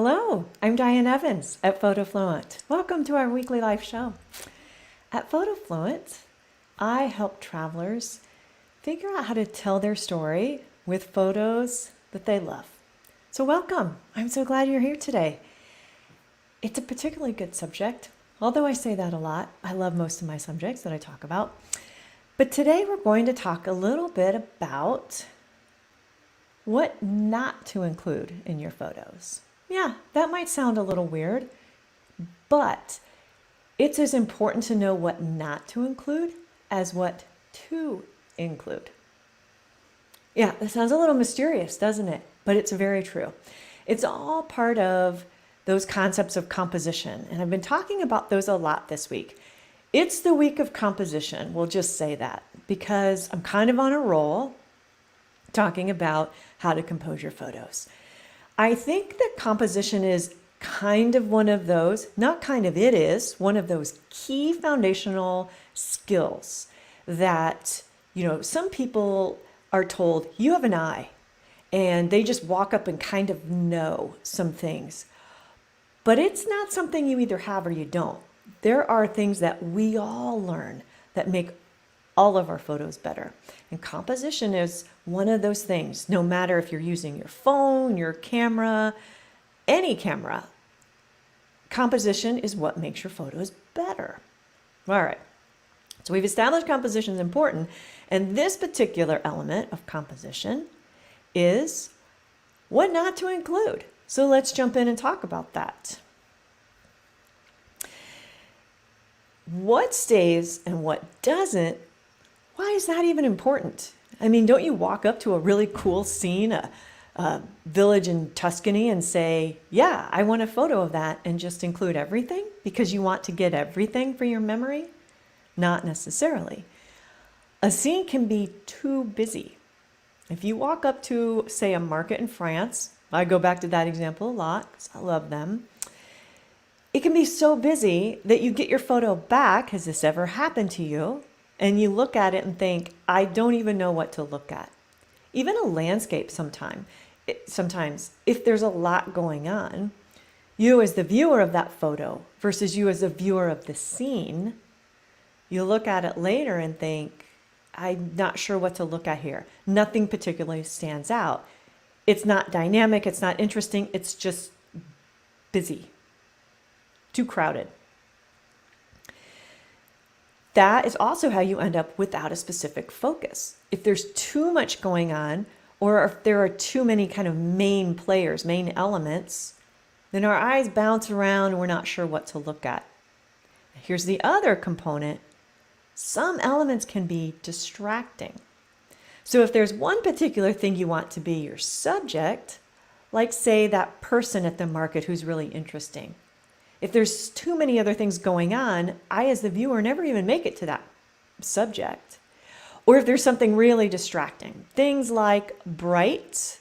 Hello, I'm Diane Evans at PhotoFluent. Welcome to our weekly live show. At PhotoFluent, I help travelers figure out how to tell their story with photos that they love. So welcome. I'm so glad you're here today. It's a particularly good subject, although I say that a lot. I love most of my subjects that I talk about. But today we're going to talk a little bit about what not to include in your photos. Yeah, that might sound a little weird, but it's as important to know what not to include as what to include. Yeah, that sounds a little mysterious, doesn't it? But it's very true. It's all part of those concepts of composition, and I've been talking about those a lot this week. It's the week of composition, we'll just say that, because I'm kind of on a roll talking about how to compose your photos. I think that composition is kind of one of those, not kind of, it is one of those key foundational skills that, some people are told you have an eye and they just walk up and kind of know some things. But it's not something you either have or you don't. There are things that we all learn that make all of our photos better. And composition is one of those things, no matter if you're using your phone, your camera, any camera. Composition is what makes your photos better. All right, so we've established composition is important, and this particular element of composition is what not to include. So let's jump in and talk about that. What stays and what doesn't, why is that even important? I mean, don't you walk up to a really cool scene, a village in Tuscany, and say, yeah, I want a photo of that, and just include everything because you want to get everything for your memory? Not necessarily. A scene can be too busy. If you walk up to, say, a market in France, I go back to that example a lot because I love them. It can be so busy that you get your photo back. Has this ever happened to you? And you look at it and think, I don't even know what to look at. Even a landscape sometimes, if there's a lot going on, you as the viewer of that photo versus you as the viewer of the scene, you look at it later and think, I'm not sure what to look at here. Nothing particularly stands out. It's not dynamic, it's not interesting, it's just busy, too crowded. That is also how you end up without a specific focus. If there's too much going on, or if there are too many kind of main players, main elements, then our eyes bounce around and we're not sure what to look at. Here's the other component. Some elements can be distracting. So if there's one particular thing you want to be your subject, like say that person at the market who's really interesting, if there's too many other things going on, I as the viewer never even make it to that subject. Or if there's something really distracting, things like bright,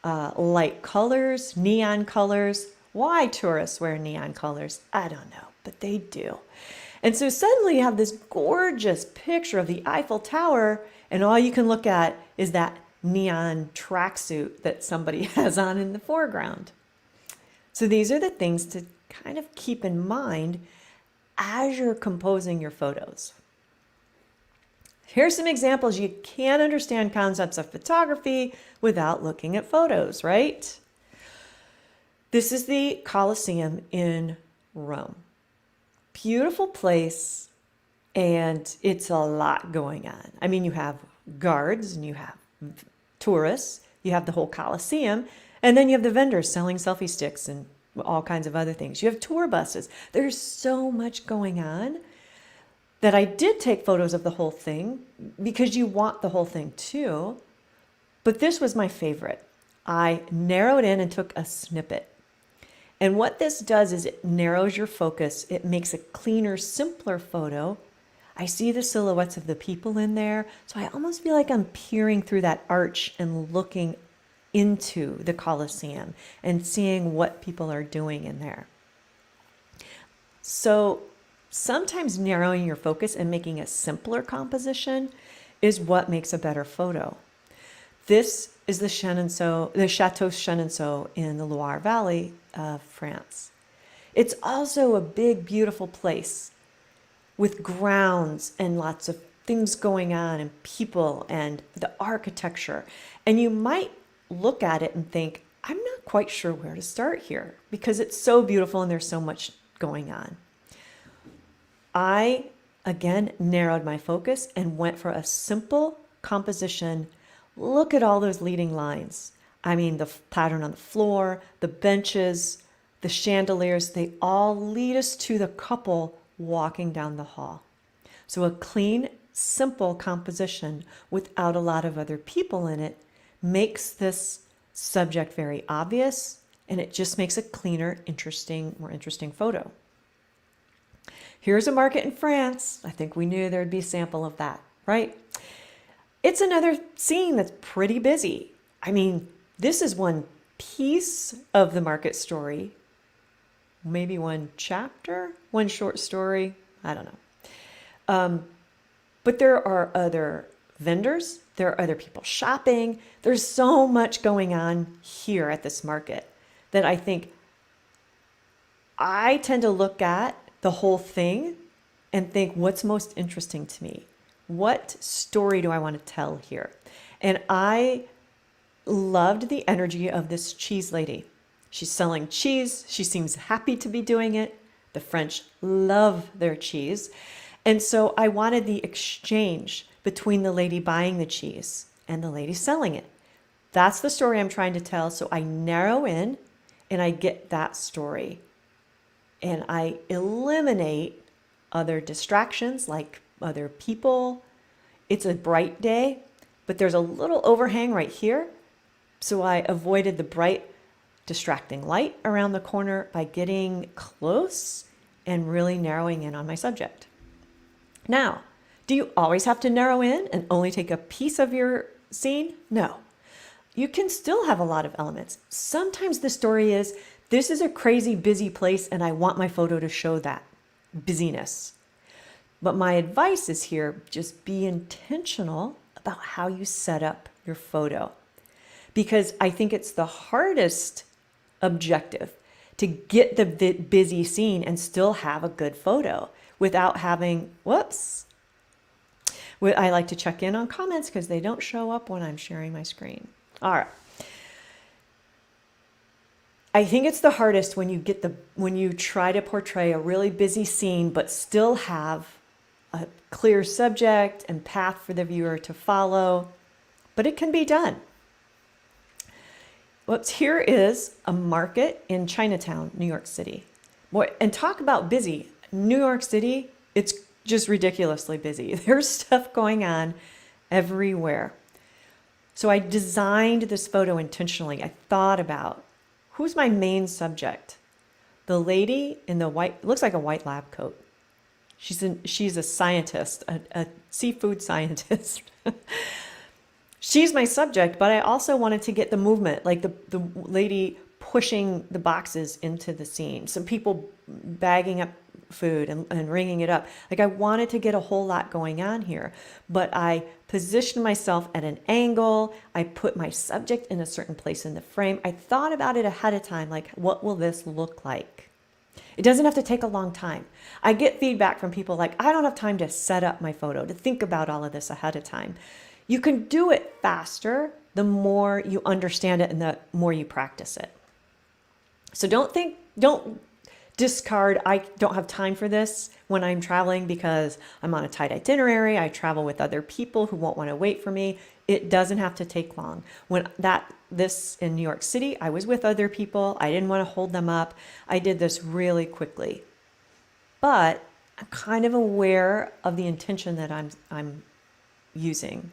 light colors, neon colors. Why tourists wear neon colors? I don't know, but they do. And so suddenly you have this gorgeous picture of the Eiffel Tower, and all you can look at is that neon tracksuit that somebody has on in the foreground. So these are the things to kind of keep in mind as you're composing your photos. Here's some examples. You can't understand concepts of photography without looking at photos, right? This is the Colosseum in Rome. Beautiful place, and it's a lot going on. I mean, you have guards and you have tourists, you have the whole Colosseum, and then you have the vendors selling selfie sticks and all kinds of other things. You have tour buses. There's so much going on that I did take photos of the whole thing because you want the whole thing too. But this was my favorite. I narrowed in and took a snippet. And what this does is it narrows your focus. It makes a cleaner, simpler photo. I see the silhouettes of the people in there. So I almost feel like I'm peering through that arch and looking into the Colosseum and seeing what people are doing in there. So sometimes narrowing your focus and making a simpler composition is what makes a better photo. This is the Chateau Chenonceau in the Loire Valley of France. It's also a big, beautiful place with grounds and lots of things going on and people and the architecture. And you might look at it and think, I'm not quite sure where to start here because it's so beautiful and there's so much going on. I, again, narrowed my focus and went for a simple composition. Look at all those leading lines. I mean, the pattern on the floor, the benches, the chandeliers, they all lead us to the couple walking down the hall. So a clean, simple composition without a lot of other people in it makes this subject very obvious, and it just makes a cleaner, more interesting photo. Here's a market in France. I think we knew there'd be a sample of that, right? It's another scene that's pretty busy. I mean, this is one piece of the market story, maybe one chapter, one short story, I don't know. But there are other vendors, there are other people shopping. There's so much going on here at this market that I think I tend to look at the whole thing and think, what's most interesting to me? What story do I want to tell here? And I loved the energy of this cheese lady. She's selling cheese. She seems happy to be doing it. The French love their cheese. And so I wanted the exchange between the lady buying the cheese and the lady selling it. That's the story I'm trying to tell. So I narrow in and I get that story. And I eliminate other distractions like other people. It's a bright day, but there's a little overhang right here. So I avoided the bright, distracting light around the corner by getting close and really narrowing in on my subject. Now, do you always have to narrow in and only take a piece of your scene? No. You can still have a lot of elements. Sometimes the story is, this is a crazy busy place and I want my photo to show that busyness. But my advice is here, just be intentional about how you set up your photo. Because I think it's the hardest objective to get the busy scene and still have a good photo without having, whoops. I like to check in on comments because they don't show up when I'm sharing my screen. All right. I think it's the hardest when you try to portray a really busy scene, but still have a clear subject and path for the viewer to follow, but it can be done. Here is a market in Chinatown, New York City. Boy, and talk about busy. New York City, it's just ridiculously busy. There's stuff going on everywhere. So I designed this photo intentionally. I thought about, who's my main subject? The lady in the white, looks like a white lab coat. She's a scientist, a seafood scientist. She's my subject, but I also wanted to get the movement, like the lady pushing the boxes into the scene. Some people bagging up food and ringing it up. Like I wanted to get a whole lot going on here, but I positioned myself at an angle. I put my subject in a certain place in the frame. I thought about it ahead of time, like what will this look like? It doesn't have to take a long time. I get feedback from people like, I don't have time to set up my photo, to think about all of this ahead of time. You can do it faster the more you understand it and the more you practice it. So don't discard, I don't have time for this when I'm traveling because I'm on a tight itinerary. I travel with other people who won't want to wait for me. It doesn't have to take long. This in New York City, I was with other people. I didn't want to hold them up. I did this really quickly. But I'm kind of aware of the intention that I'm using.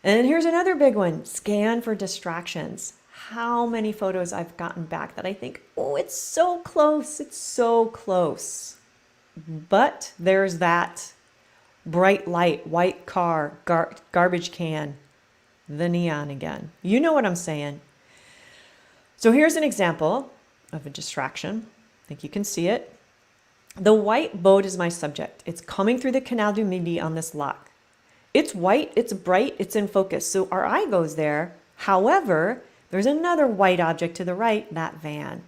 And here's another big one, scan for distractions. How many photos I've gotten back that I think, oh, it's so close, it's so close. But there's that bright light, white car, garbage can, the neon again. You know what I'm saying. So here's an example of a distraction. I think you can see it. The white boat is my subject. It's coming through the Canal du Midi on this lock. It's white, it's bright, it's in focus. So our eye goes there. However, there's another white object to the right, that van.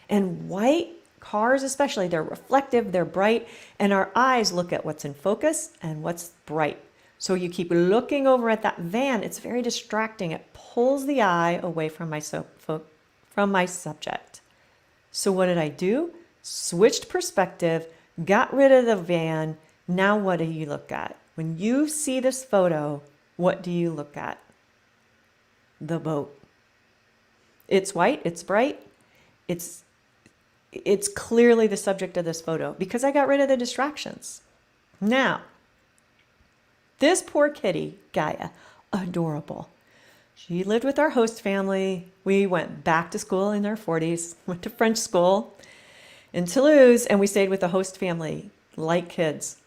And white cars especially, they're reflective, they're bright, and our eyes look at what's in focus and what's bright. So you keep looking over at that van, it's very distracting. It pulls the eye away from my subject. So what did I do? Switched perspective, got rid of the van. Now what do you look at? When you see this photo, what do you look at? The boat. It's white, it's bright, it's clearly the subject of this photo because I got rid of the distractions. Now, this poor kitty, Gaia, adorable. She lived with our host family. We went back to school in our 40s, went to French school in Toulouse, and we stayed with the host family like kids.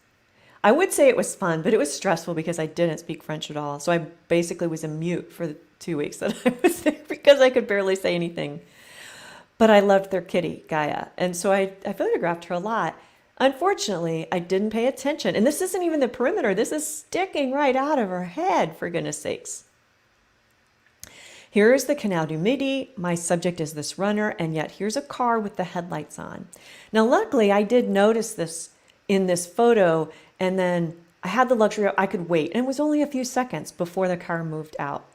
I would say it was fun, but it was stressful because I didn't speak French at all. So I basically was a mute for the 2 weeks that I was there because I could barely say anything. But I loved their kitty, Gaia. And so I photographed her a lot. Unfortunately, I didn't pay attention. And this isn't even the perimeter. This is sticking right out of her head, for goodness sakes. Here is the Canal du Midi. My subject is this runner, and yet here's a car with the headlights on. Now, luckily, I did notice this in this photo, and then I had the luxury of I could wait. And it was only a few seconds before the car moved out.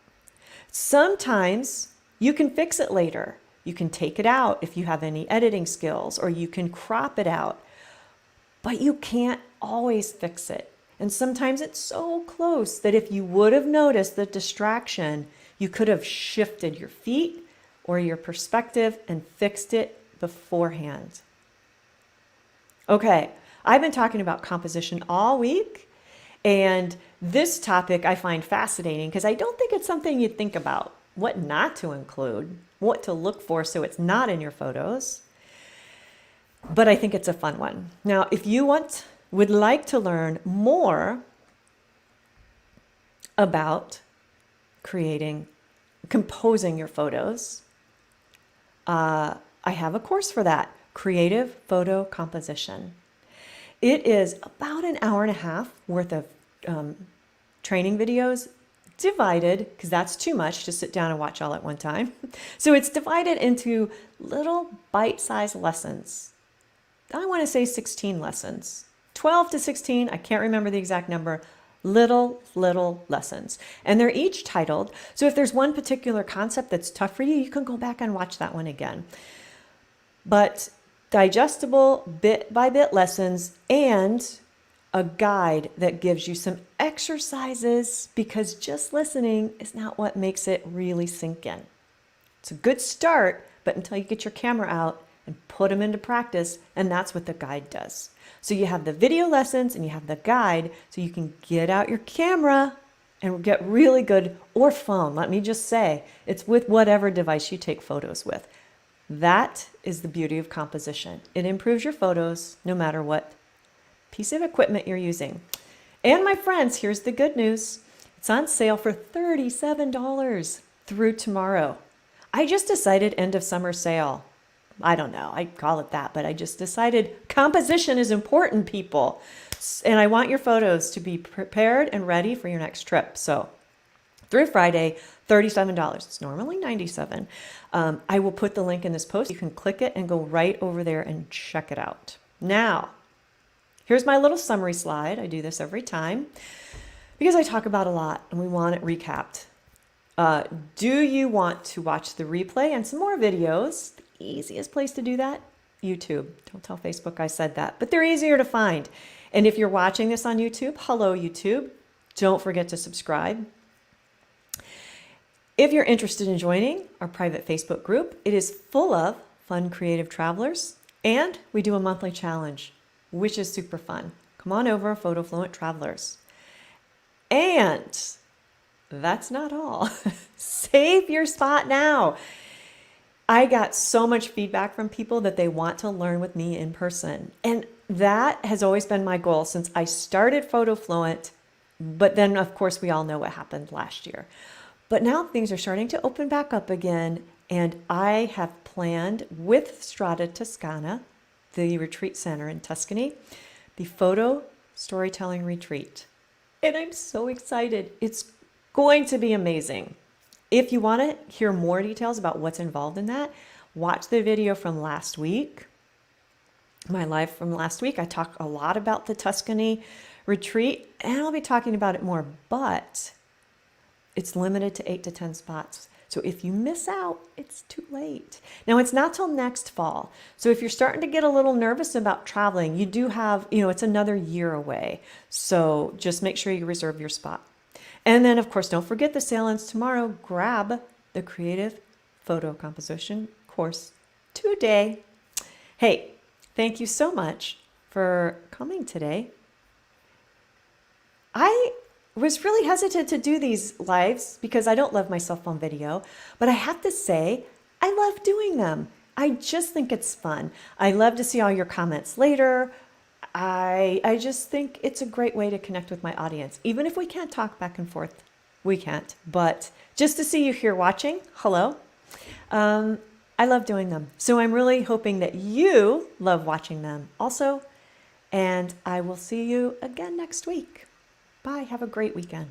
Sometimes you can fix it later. You can take it out if you have any editing skills, or you can crop it out. But you can't always fix it. And sometimes it's so close that if you would have noticed the distraction, you could have shifted your feet or your perspective and fixed it beforehand. Okay, I've been talking about composition all week, and this topic I find fascinating because I don't think it's something you'd think about. What not to include, what to look for so it's not in your photos. But I think it's a fun one. Now, if you would like to learn more about composing your photos, I have a course for that, Creative Photo Composition. It is about an hour and a half worth of training videos divided, because that's too much to sit down and watch all at one time. So it's divided into little bite-sized lessons. I want to say 16 lessons, 12 to 16. I can't remember the exact number. Little lessons. And they're each titled. So if there's one particular concept that's tough for you, you can go back and watch that one again. But digestible bit by bit lessons and a guide that gives you some exercises, because just listening is not what makes it really sink in. It's a good start, but until you get your camera out and put them into practice, and that's what the guide does. So you have the video lessons and you have the guide, so you can get out your camera and get really good, or phone. Let me just say, it's with whatever device you take photos with. That is the beauty of composition. It improves your photos no matter what piece of equipment you're using. And my friends, here's the good news. It's on sale for $37 through tomorrow. I just decided end of summer sale. I don't know, I call it that, but I just decided composition is important, people. And I want your photos to be prepared and ready for your next trip. So through Friday, $37. It's normally $97. I will put the link in this post. You can click it and go right over there and check it out. Now, here's my little summary slide. I do this every time because I talk about a lot and we want it recapped. Do you want to watch the replay and some more videos? The easiest place to do that, YouTube. Don't tell Facebook I said that, but they're easier to find. And if you're watching this on YouTube, hello YouTube. Don't forget to subscribe. If you're interested in joining our private Facebook group, it is full of fun, creative travelers, and we do a monthly challenge, which is super fun. Come on over, Photo Fluent Travelers. And that's not all. Save your spot now. I got so much feedback from people that they want to learn with me in person. And that has always been my goal since I started Photo Fluent. But then, of course, we all know what happened last year. But now things are starting to open back up again. And I have planned with Strada Toscana, the retreat center in Tuscany, the photo storytelling retreat. And I'm so excited. It's going to be amazing. If you want to hear more details about what's involved in that, watch the video from last week. My live from last week, I talked a lot about the Tuscany retreat, and I'll be talking about it more, but it's limited to 8 to 10 spots. So if you miss out, it's too late. Now, it's not till next fall. So if you're starting to get a little nervous about traveling, you do have, it's another year away. So just make sure you reserve your spot. And then, of course, don't forget the sale ends tomorrow. Grab the Creative Photo Composition course today. Hey, thank you so much for coming today. I was really hesitant to do these lives because I don't love my cell phone video, but I have to say, I love doing them. I just think it's fun. I love to see all your comments later. I just think it's a great way to connect with my audience. Even if we can't talk back and forth, we can't. But just to see you here watching, hello. I love doing them. So I'm really hoping that you love watching them also. And I will see you again next week. Bye. Have a great weekend.